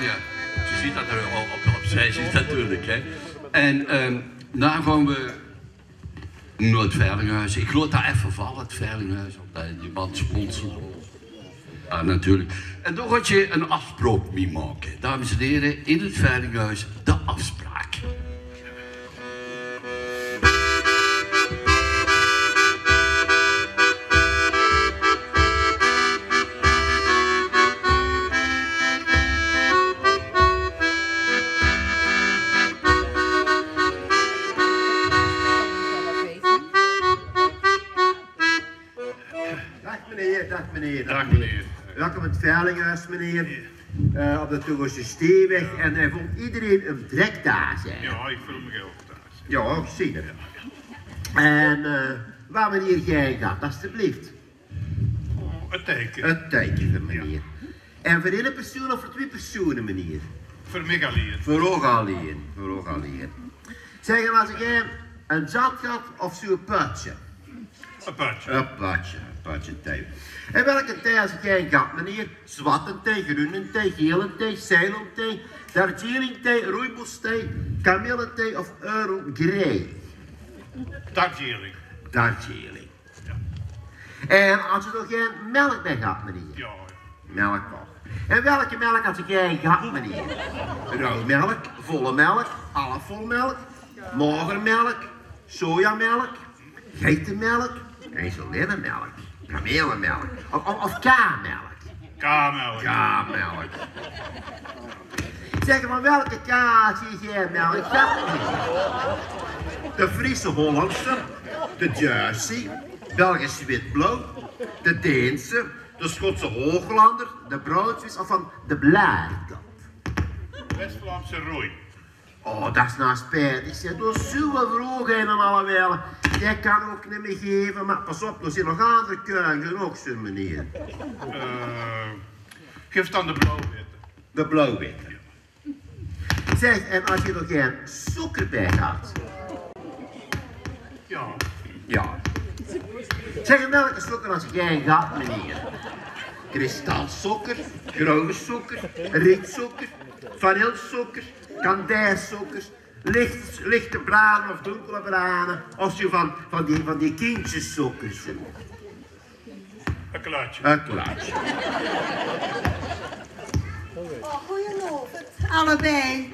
ja. Je ziet dat er opzij zit natuurlijk, hè. En dan gaan we naar het veilinghuis. Ik laat dat even vallen, het veilinghuis. Die man sponsort. Ja, natuurlijk. En dan gaat je een afspraak mee maken. Dames en heren, in het veilinghuis de afspraak. Dag meneer. Welkom in het veilinghuis meneer. Op de Toegelse Steeweg en hij vond iedereen een trektaas. Ja, ik voel me ook thuis. Ja, ik zie het. En waar meneer jij gaat, alstublieft. Het teken. Het teken meneer. En voor één persoon of voor twee personen meneer? Voor mij alleen. Voor ook alleen. Voor ook alleen. Zeg maar als jij een zat had of zo'n putje? Een putje. Een putje thee. En welke thee als jij gaat, meneer? Zwarte thee, groene thee, gele thee, Ceylon thee, Darjeeling thee, rooibos thee, kamillethee of Earl Grey? Darjeeling. Darjeeling. Ja. En als je nog geen melk bij gaat, meneer? Ja. Melk toch. En welke melk als jij gaat, meneer? Rauwmelk, volle melk, halfvolmelk, magermelk, sojamelk, geitenmelk, ijzermelk, kamelenmelk of K-melk. K-melk. K-melk. Zeg maar, welke kaas zie jij melk? De Friese Hollandse, de Jersey, Belgische witblauw, de Deense, de Schotse Hooglander, de Broodjes of van de Blaarkant. West-Vlaamse rooi. Oh, dat is nou spijtig. Zeg, door zo'n vroeg en alle welen. Jij kan ook niet meer geven, maar pas op, er zijn nog andere kuiken ook, zo meneer. Geef dan de blauw-witte. De blauw-witte. Zeg, en als je er geen suiker bij gaat? Ja. Ja. Zeg, welke suiker als jij gaat, meneer? Kristalsuiker, grauwe suiker, rietsuiker, vanillesuiker, kandijsuikers, lichte braden of donkere braden, of je van die kindjessuikers zoekt. Een klaartje. Een klaartje. Oh, goedenavond. Allebei.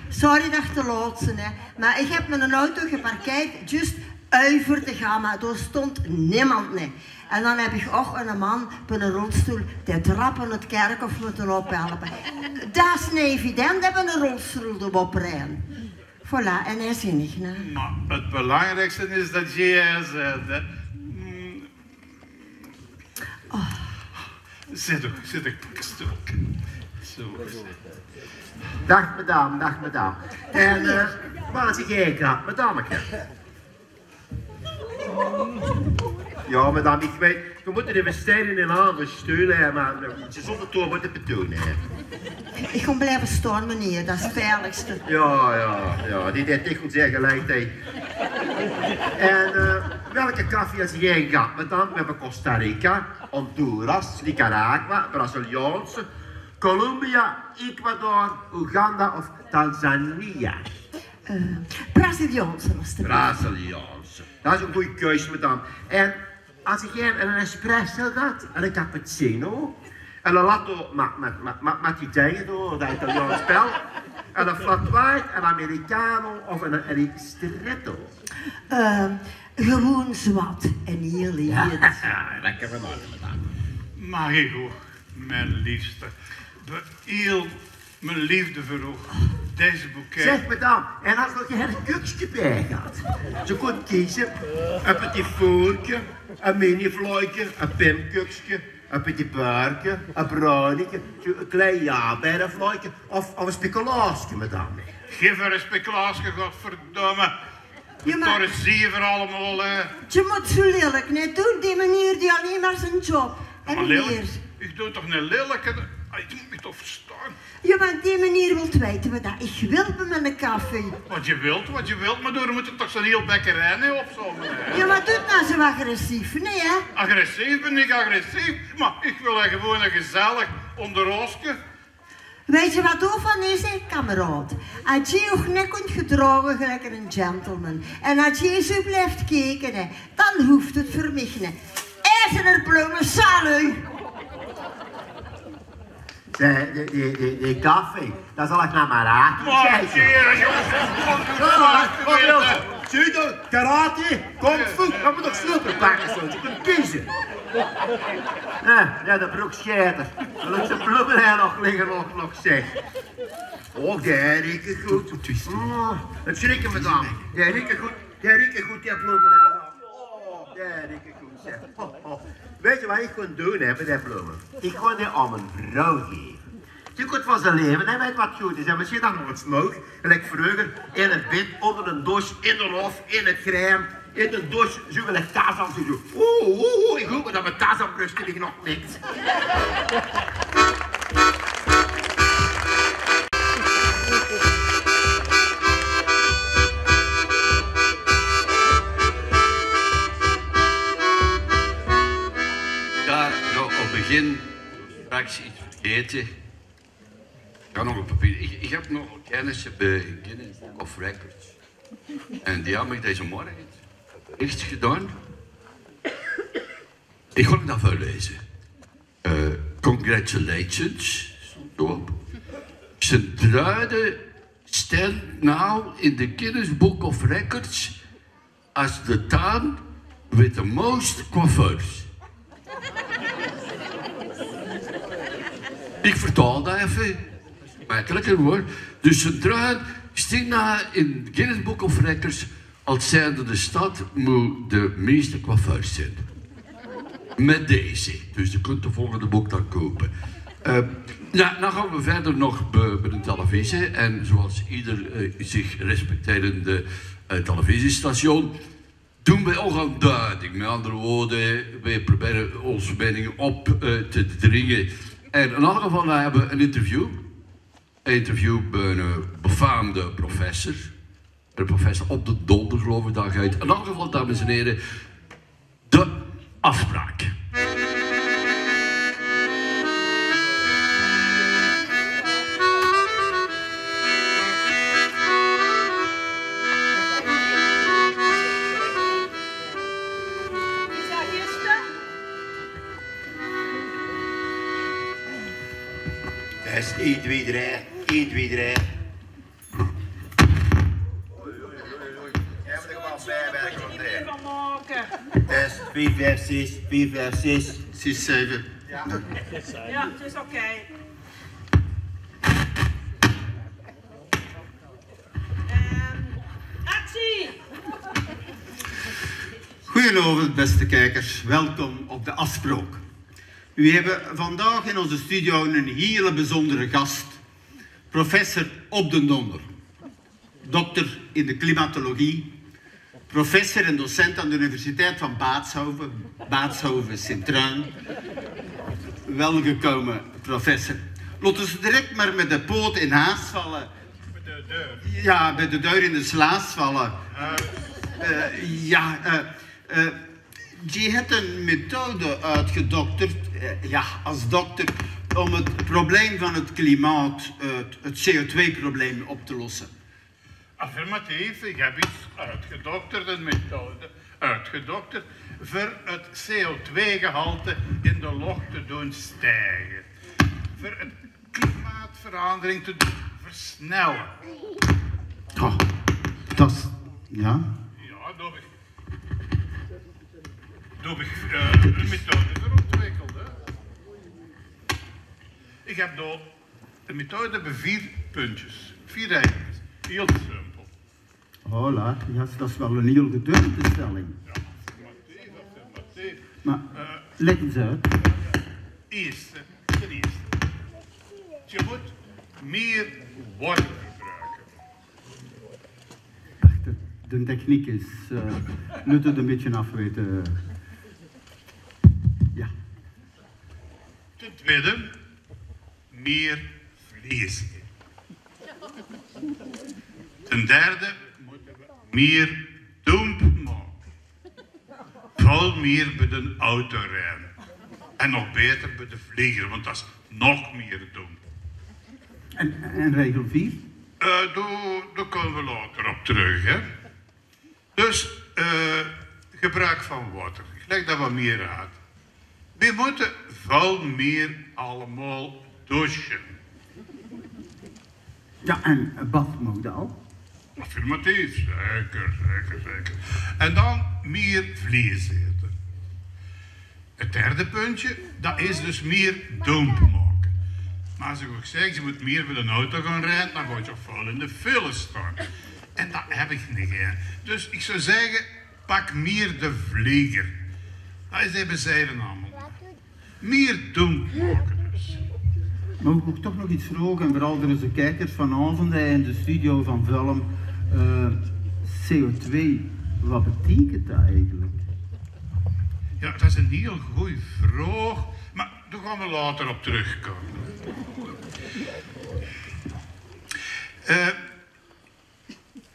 Sorry dat ik te laat ben, hè. Maar ik heb mijn auto geparkeerd, juist over te gaan, maar daar stond niemand, nee. En dan heb ik ook een man op een rolstoel die trappen het kerkhof moeten ophelpen. Dat is niet evident, dat we een rolstoel erop rijden. Voilà, en hij is niet, hè. Maar het belangrijkste is dat jij zegt, Oh. Zit een stuk. Zo. Dag madame. En waar zie jij gaat, madameke? Ja, madame, ik weet, we moeten de besteding in handen steunen, maar je zonder toon moeten betonen. Ik kan blijven staan, meneer, dat is het veiligste. Ja, die deed echt goed zeggen gelijk. En welke koffie als jij gaat, madame? We hebben Costa Rica, Honduras, Nicaragua, Braziliaanse, Colombia, Ecuador, Oeganda of Tanzania. Braziliaanse alsjeblieft. Braziliaanse. Dat is een goede keuze, madame. En als jij een espresso gaat, en een cappuccino, en een latte met die dingen door, dat Italiaans spel, en een flat white, een americano of een ristretto. Gewoon zwart en hier liet. Ja, lekker van orde, madame. Mag ik ook, mijn liefste, beëel mijn liefde voor deze boeket. Zeg madame, en als nog een kuksje bij gaat, ze kunt kiezen, een petit fourtje, een mini-vlootje, een pimkuksje, een petit beurtje, een bruinetje, een klein jaarberenvlootje of een speculaasje, madame. Geef er een speculaasje, godverdomme. Ja, maar... Daar zie je voor allemaal, hè. Je moet zo lelijk niet doen, die meneer die alleen maar zijn job. En Maar meneer... lelijk? Ik doe toch niet lelijk? Je moet me toch verstaan. Ja, maar die meneer wil weten wat dat ik wil bij mijn koffie. Wat je wilt, maar door moet er toch zo'n heel bekkerij opzommen, hè. Ja, maar doe nou zo agressief, nee hè? Agressief ben ik agressief, maar ik wil gewoon een gezellig onderroosje. Weet je wat daarvan is, hè, kameraad? Als je ook niet kunt gedragen gelijk een gentleman. En als je zo blijft kijken, hè, dan hoeft het voor mij niet. Eten er bloemen, salut! Die koffie, dat zal ik naar mijn raad. Judo, karate, kung fu, dat moet toch sloepen pakken zo, je kunt kiezen. Ja, de broek scheter. Dan lukt de bloemen er nog liggen nog zeg. Oh, die rieken goed. Het schrikken me dan. Die rieken goed, die bloemen. Oh, die rieken goed zeg. Weet je wat ik kon doen hè, met die bloemen? Ik kon die aan een vrouw geven. Je kunt van zijn leven, hij weet wat goed is. En misschien dan nog wat smoke, gelijk vroeger, in het bed, onder een douche, in de hof, in het crème, in de douche, zo gelijk tas aan te doen. Oeh, ik hoop maar dat mijn tas op rust ligt nog niks. Ja, nou, op het begin straks iets vergeten. Ik ga nog een papier. Ik heb nog kennissen bij Guinness Book of Records. En die hebben me deze morgen iets gedaan. Ik ga het dat voorlezen. Congratulations, stond erop. Sint-Truiden staat nou in de Guinness Book of Records als de town with the most coiffeurs. Ik vertaal dat even. Makkelijker hoor. Dus Sint-Truiden staat nou in Guinness Book of Records als zijnde de stad moet de meeste coiffeurs zijn. Met deze. Dus je kunt de volgende boek dan kopen. Ja, dan gaan we verder nog bij de televisie. En zoals ieder zich respecterende televisiestation doen wij ook een duiding. Met andere woorden, wij proberen onze mening op te dringen. En in ieder geval hebben we een interview. Een interview bij een befaamde professor. Een professor op de Donder, geloof ik, dat gaat. In ieder geval, dames en heren, de afspraak. Test 1, 2, 3. 1, 2, 3. Jij moet er gewoon bijwerken op 3. Test 4, 5, 6. 4, 5, 6. 6, 7. Ja, het is oké. Actie! Goedenavond, beste kijkers. Welkom op de afspraak. We hebben vandaag in onze studio een hele bijzondere gast. Professor Op den Donder. Dokter in de klimatologie. Professor en docent aan de Universiteit van Baadshoven, Sint-Truiden. Welgekomen, professor. Laten we direct maar met de poot in haast vallen. Met de deur? Ja, bij de deur in de slaas vallen. Je hebt een methode uitgedokterd, als dokter, om het probleem van het klimaat, het CO2-probleem op te lossen. Affirmatief, ik heb iets uitgedokterd, een methode uitgedokterd, voor het CO2-gehalte in de lucht te doen stijgen. Voor het klimaatverandering te doen versnellen. Oh, dat is... Ja? Ja, dat heb ik een methode voor ontwikkeld. Hè. Ik heb daar een methode bij 4 puntjes, 4 regels. Heel simpel. Hola, ja, dat is wel een heel gedurfde stelling. Ja, affirmatief. Maar, leg eens uit. Ten eerste, je moet meer water verbruiken. De techniek is, moet het een beetje afweten. Ja. Ten tweede, meer vlees eten. Ten derde, moeten we meer domp maken. Vooral meer bij de autorijden. En nog beter bij de vlieger, want dat is nog meer domp. En regel 4? Daar komen we later op terug, hè. Dus, gebruik van water. Ik leg dat wat meer uit. We moeten veel meer allemaal douchen. Ja, en badmodaal? Affirmatief, zeker. En dan meer vlees eten. Het derde puntje, dat is dus meer domp maken. Maar als ik ook zeg, je moet meer met een auto gaan rijden, dan ga je veel in de file staan. En dat heb ik niet, hè. Dus ik zou zeggen, pak meer de vlieger. Dat is even zeiden allemaal. Meer domp maken dus. Maar ik moet toch nog iets vragen, en vooral door onze kijkers vanavond in de studio van Velm. CO2, wat betekent dat eigenlijk? Ja, dat is een heel goede vraag, maar daar gaan we later op terugkomen.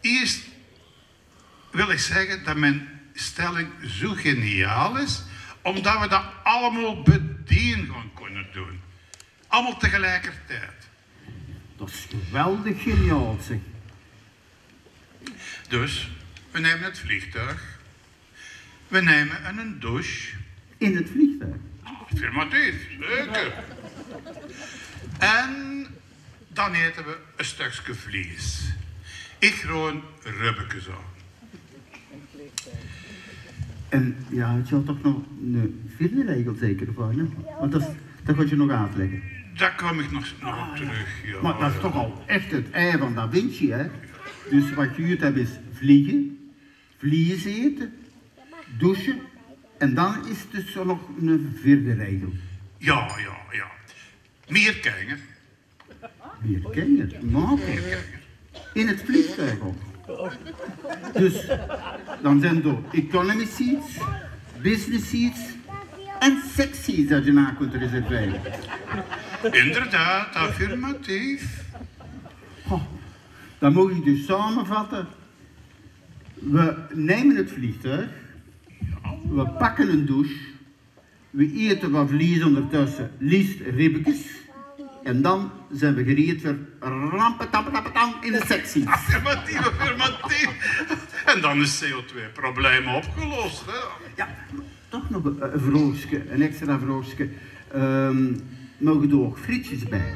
Eerst wil ik zeggen dat mijn stelling zo geniaal is, omdat we dat allemaal bedien gaan kunnen doen. Allemaal tegelijkertijd. Dat is geweldig geniaal, zeg. Dus, we nemen het vliegtuig. We nemen een douche. In het vliegtuig? Affirmatief, zeker. En dan eten we een stukje vlees. Ik gewoon rubbekjes aan. En ja, het zou toch nog een vierde regel zeker van, hè? Want dat ga je nog uitleggen. Daar kom ik nog op terug, ja. Maar dat is toch al echt het ei van Da Vinci, hè? Dus wat je hier hebt is vliegen, vlees eten, douchen en dan is er dus zo nog een vierde regel. Ja. Meer kijken. Meer kennen, maken. In het vliegtuig ook. Dus dan zijn er economy seats, business seats en sex seats dat je na kunt reserveren. Inderdaad, affirmatief. Goh, dan moet ik dus samenvatten. We nemen het vliegtuig, we pakken een douche, we eten wat vlees ondertussen, liefst ribbetjes, en dan zijn we gereed voor rampetappetappetang in de sectie. Affirmatief. En dan is CO2-probleem opgelost, hè. Ja, toch nog een vraagje, een extra vraagje. Mogen er ook frietjes bij?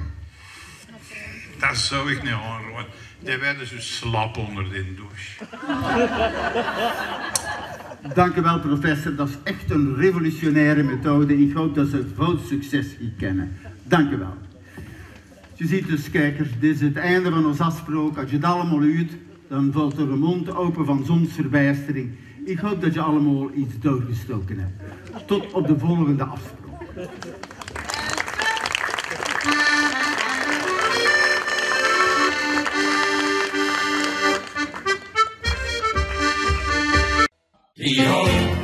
Dat zou ik niet aanroepen. Die werden zo slap onder de douche. Dank u wel, professor. Dat is echt een revolutionaire methode. Ik hoop dat ze veel succes hier kennen. Dank u wel. Je ziet dus, kijkers, dit is het einde van ons afspraak. Als je het allemaal uit, dan valt er een mond open van zonsverbijstering. Ik hoop dat je allemaal iets doorgestoken hebt. Tot op de volgende afspraak. Hee-ho!